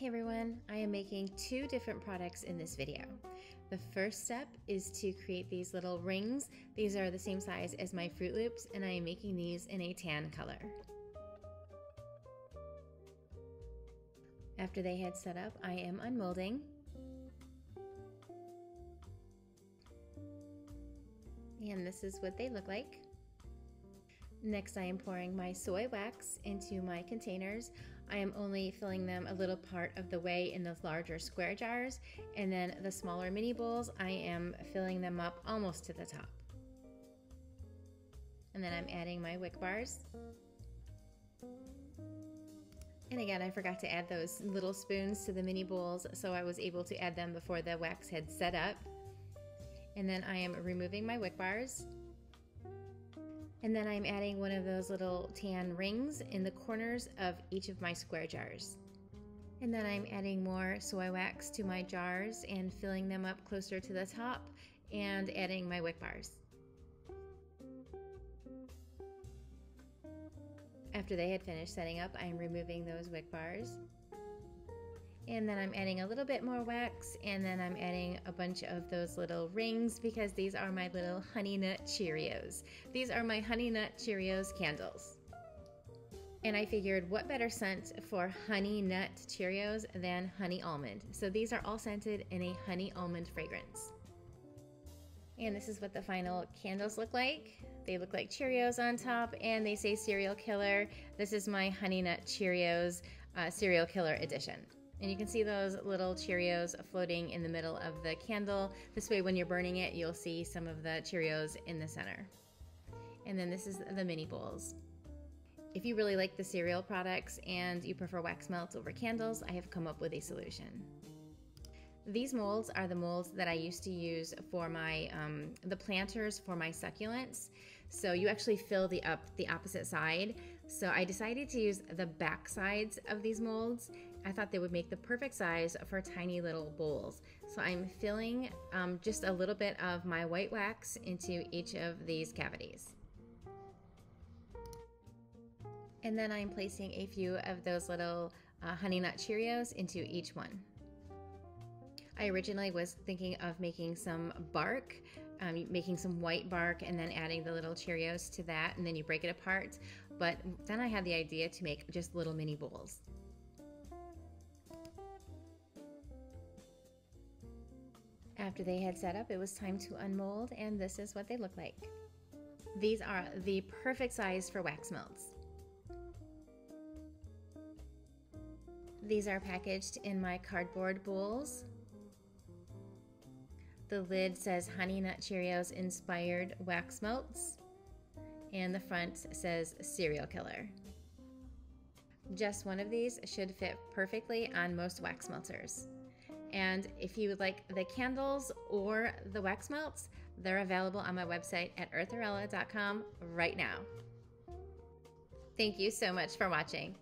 Hey everyone, I am making two different products in this video. The first step is to create these little rings. These are the same size as my Fruit Loops, and I am making these in a tan color. After they had set up, I am unmolding. And this is what they look like. Next, I am pouring my soy wax into my containers. I am only filling them a little part of the way in those larger square jars, and then the smaller mini bowls, I am filling them up almost to the top. And then I'm adding my wick bars. And again, I forgot to add those little spoons to the mini bowls, so I was able to add them before the wax had set up. And then I am removing my wick bars. And then I'm adding one of those little tan rings in the corners of each of my square jars. And then I'm adding more soy wax to my jars and filling them up closer to the top and adding my wick bars. After they had finished setting up, I'm removing those wick bars. And then I'm adding a little bit more wax, and then I'm adding a bunch of those little rings because these are my little Honey Nut Cheerios. These are my Honey Nut Cheerios candles. And I figured what better scent for Honey Nut Cheerios than honey almond. So these are all scented in a honey almond fragrance. And this is what the final candles look like. They look like Cheerios on top, and they say Serial Killer. This is my Honey Nut Cheerios Serial Killer edition. And you can see those little Cheerios floating in the middle of the candle. This way when you're burning it, you'll see some of the Cheerios in the center. And then this is the mini bowls. If you really like the cereal products and you prefer wax melts over candles, I have come up with a solution. These molds are the molds that I used to use for my the planters for my succulents. So you actually fill the opposite side. So I decided to use the back sides of these molds. I thought they would make the perfect size for tiny little bowls. So I'm filling just a little bit of my white wax into each of these cavities. And then I'm placing a few of those little Honey Nut Cheerios into each one. I originally was thinking of making some bark, making some white bark and then adding the little Cheerios to that, and then you break it apart. But then I had the idea to make just little mini bowls. After they had set up, it was time to unmold, and this is what they look like. These are the perfect size for wax melts. These are packaged in my cardboard bowls. The lid says Honey Nut Cheerios inspired wax melts, and the front says Serial Killer. Just one of these should fit perfectly on most wax melters. And if you would like the candles or the wax melts, they're available on my website at eartherella.com right now. Thank you so much for watching.